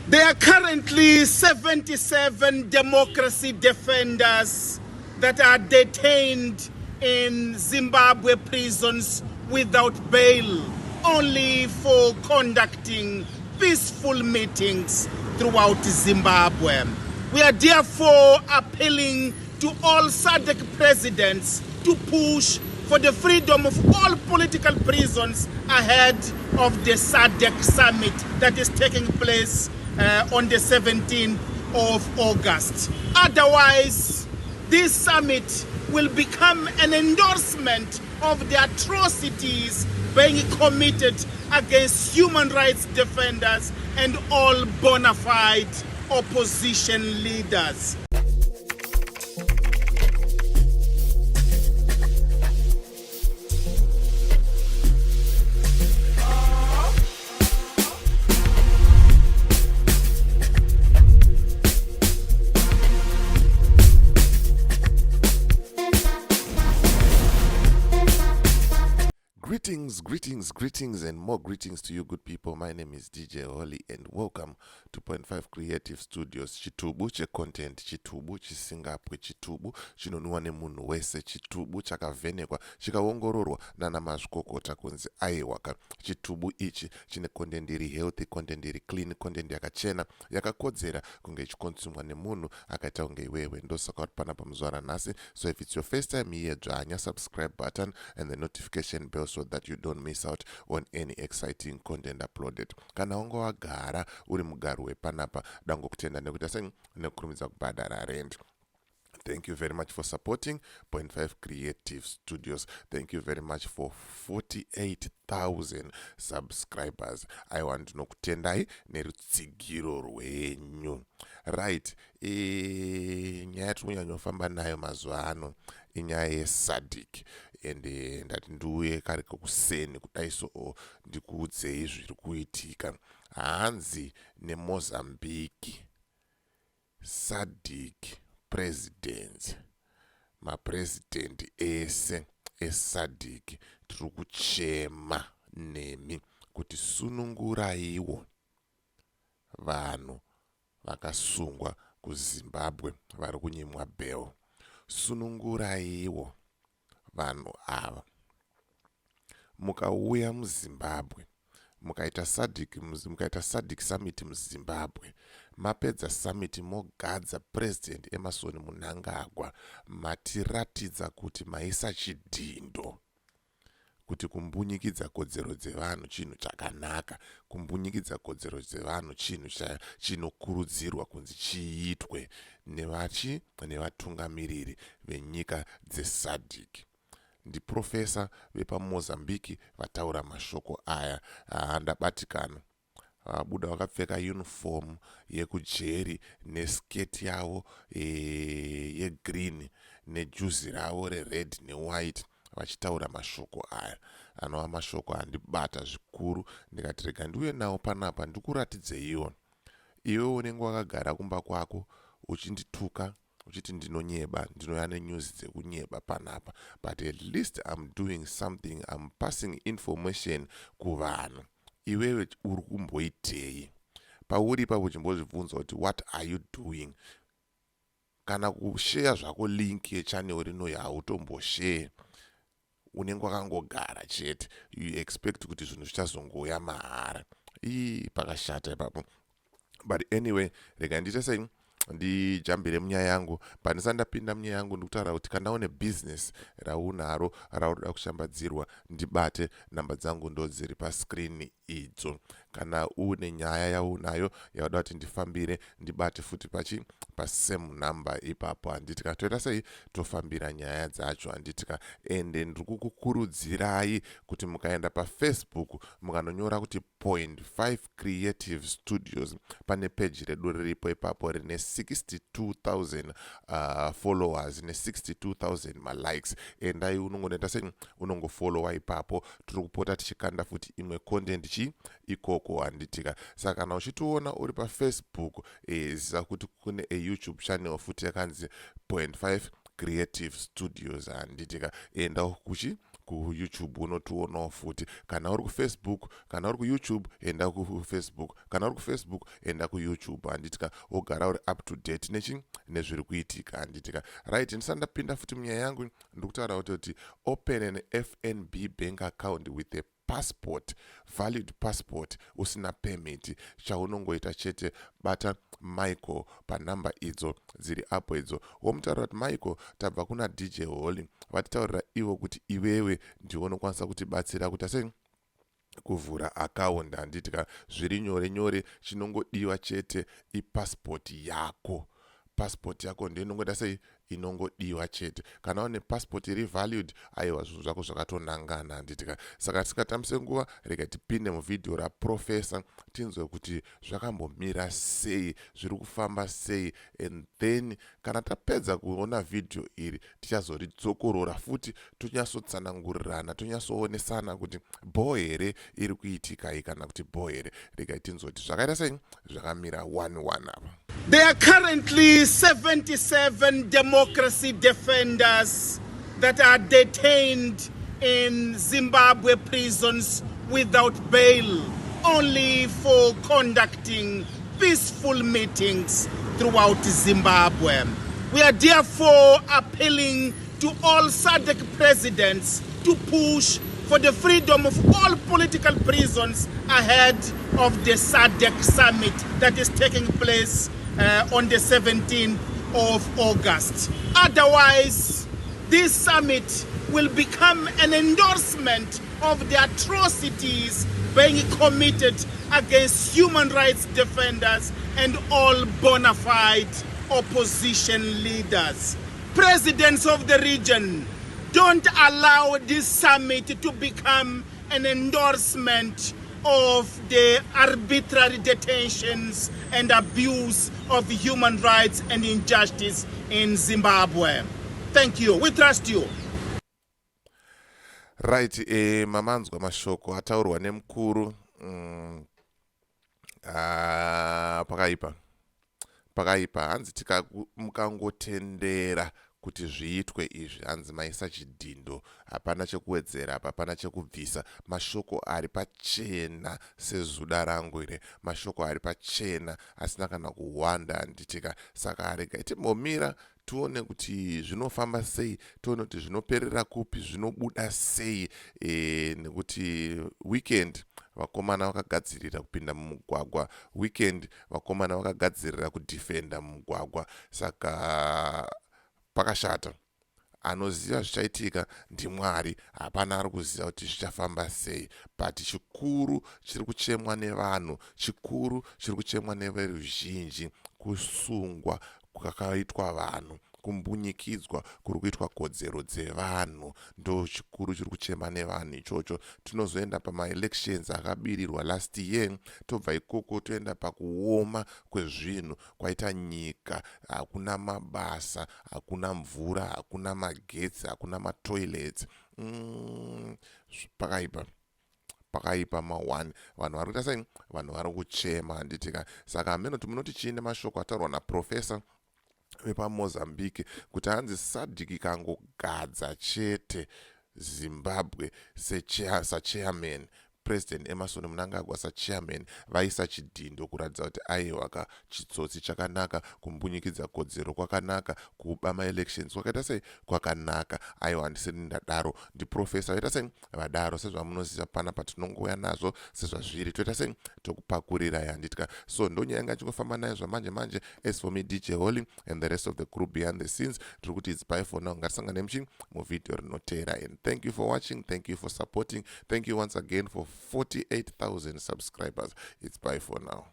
There are currently 77 democracy defenders that are detained in Zimbabwe prisons without bail, only for conducting peaceful meetings throughout Zimbabwe. We are therefore appealing to all SADC presidents to push for the freedom of all political prisons ahead of the SADC summit that is taking place on the 17th of August. Otherwise, this summit will become an endorsement of the atrocities being committed against human rights defenders and all bona fide opposition leaders. Greetings, and more greetings to you good people. My name is DJ Holly and welcome to 0.5 Creative Studios. Chitubu che content, chitubu chisingapwe, chitubu chinonwa nemunhu wese, chitubu chakavhenekwa chikaongororwa nana mazvikokota kunzi aiwaka. Chitubu ichi chine content iri healthy, content iri clean, content yakachena, yakakodzera kunge ichikonsumwa nemunhu akaita kunge iwewe. Ndosaka kuti panapa muzuva ranhasi. So if it's your first time here, dzvanya subscribe button and the notification bell so that you don't miss out on any exciting content uploaded. Kana unga wagara uri mugaro wepanapa dango kutenda nekuita sei nekukurumidza kubhadhara rent. Thank you very much for supporting 0.5 Creative Studios. Thank you very much for 48,000 subscribers. I want to know kutendai nerutsigiro rwenyu. Right, nyaya timunyanyofamba nayo mazuva ano inyaya yeSADC. Ende ndati ndiuye kare kokuseni kudaiso ndikuudzei zviri kuitika. Hanzi neMozambique SADC presidents, mapresidenti ese eSADC tiri kuchema nemi kuti sununguraiwo vanhu vakasungwa kuZimbabwe vari kunyimwa bail. Sununguraiwo vanhu ava. Mukauya muZimbabwe mukaita SADC summit muZimbabwe, mapedza summit mogadza president Emerson Mnangagwa, matiratidza kuti maisa chidhindo kuti kumbunyikidza kodzero dzevanhu chinhu chakanaka, kumbunyikidza kodzero dzevanhu chinhu chinokurudzirwa kunzi chiitwe nevatungamiriri venyika dzeSADC. Ndiprofesa vepaMozambique vataura mashoko aya. Ndabatikana vabuda vakapfeka uniform yekujeri nesketi yavo yegreen nejuzi ravo rered newhite vachitaura mashoko aya. Anova mashoko andibata zvikuru. Ndikati rega ndiuye nawo panapa ndikuratidzeiwo. Iwe unenge wakagara kumba kwako uchindituka uchiti ndinonyeba, ndinoya nenews dzekunyeba panapa, but at least I'm doing something, I'm passing information kuvanhu. Iwewe uri kumboitei? Pauri ipapo uchimbozvibvunza kuti what are you doing? Kana kushare zvako link yechannel rino hautomboshare, unenge wakangogara chete, you expect kuti zvinhu zvichazongoya mahara. Pakashata ipapo. But anyway, rega ndiite sei ndijambire munyaya yangu. Pandisati ndapinda munyaya yangu ndikutaura kuti kana une business raunaro raunoda kushambadzirwa, ndibate. Namba dzangu ndo dziri pascreen idzo. Kana une nyaya yaunayo yauda kuti ndifambire, ndibate futi pasame number ipapo. Handitika toita sei tofambira nyaya dzacho. Handitika ende ndikukukurudzirai kuti mukaenda paFacebook mukanonyora kuti 0.5 Creative Studios, pane page redu riripo ipapo rine 62,000 followers ne 62,000 malikes. Endai unongoenda sei unongofollowa ipapo. Tiri kupota tichikanda futi imwe content ikoko. Handitika saka kana uchitiona uri paFacebook ziva kuti kune YouTube channel futi yakanzi 0.5 Creative Studios. Handitika enda kuYouTube unotionawo futi. Kana uri kuFacebook, kana uri kuYouTube enda kuFacebook, kana uri kuFacebook enda kuYouTube handitika ogara uri up to date nezviri kuitika handitika. Right, ndisandapinda futi munyaya yangu ndikutaura kuti open an FNB bank account with a passport, valid passport, usina permit. Chaunongoita chete bata Michael panamba idzo dziri apo idzo. Womutaura kuti Michael, tabva kuna DJ Holly, vatitaurira ivo kuti iwewe ndiwe unokwanisa kutibatsira kuti ase kuvhura account handitika. Zviri nyore nyore, chinongodiwa chete ipassport yako. Passport yako ndiyo inongoda sei inongodiwa chete. Kana une passport iri valid, aiwa zvinhu zvako zvakatonangana handitika. Saka tisikatambise nguva, rega tipinde muvidhio raprofesa tinzwe kuti zvakambomira sei, zviri kufamba sei, and then kana tapedza kuona vidhio iri tichazoridzokorora futi tonyatsotsanangurirana, tonyatsoonesana kuti bho here iri kuitika iyi kana kuti bho here. Rega tinzwe kuti zvakaita sei zvakamira 1-1 apa. There are currently 77 democracy defenders that are detained in Zimbabwe prisons without bail, only for conducting peaceful meetings throughout Zimbabwe. We are therefore appealing to all SADC presidents to push for the freedom of all political prisons ahead of the SADC summit that is taking place on the 17th of August. Otherwise, this summit will become an endorsement of the atrocities being committed against human rights defenders and all bona fide opposition leaders. Presidents of the region, don't allow this summit to become an endorsement of the arbitrary detentions and abuse of human rights and injustice in Zimbabwe. Thank you. We trust you. Right, mamanzwa mashoko ataurwa nemukuru pakaipa hanzi mukangotendera kuti zviitwe izvi, hanzi maisa chidhindo, hapana chekuwedzera apa, hapana chekubvisa. Mashoko ari pachena sezuda rangu ire, mashoko ari pachena asina kana kuwanda handitika. Saka arega timbomira tuone kuti zvinofamba sei, tuone kuti zvinoperera kupi, zvinobuda sei, nekuti weekend vakomana vakagadzirira kupinda mumugwagwa, weekend vakomana vakagadzirira kudhifenda mumugwagwa. Saka pakashata. Anoziva zvichaitika ndiMwari, hapana ari kuziva kuti zvichafamba sei. But chikuru chiri kuchemwa nevanhu, chikuru chiri kuchemwa neveruzhinji, kusungwa kwakaitwa vanhu, kumbunyikidzwa kuri kuitwa kodzero dzevanhu, ndo chikuru chiri kuchema nevanhu ichocho. Tinozoenda pamaelections akabirirwa last year, tobva ikoko toenda pakuoma kwezvinhu, kwaita nyika, hakuna mabasa, hakuna mvura, hakuna magetsi, hakuna matoilets. Pakaipa ma1 vanhu vari kuita sei, vanhu vari kuchema handitika. Saka hameno munoti chiine mashoko ataurwa naprofesa wepaMozambique kuti hanzi SADC ikagadza chete Zimbabwe SaChairman President Emerson Mnangagwa SaChairman vaisa chidhindo kuratidza kuti aiwa chitsotsi chakanaka, kumbunyikidza kodzero kwakanaka, kuba maelections kwakaita sei kwakanaka. Aiwa handisini ndadaro, ndiprofesa vaita sei vadaro, sezvamunoziva pana patinongouya nazvo sezvazviri toita sei tokupakurira yanditka. So ndonyaya yanga chingofamba nayo zvamanje manje. As for me, DJ Holly and the rest of the group behind the scenes, tiri kuti it's bye for now. Ngatisangane muvidhio rinotevera. And thank you for watching, thank you for supporting, thank you once again for 48,000 subscribers. It's bye for now.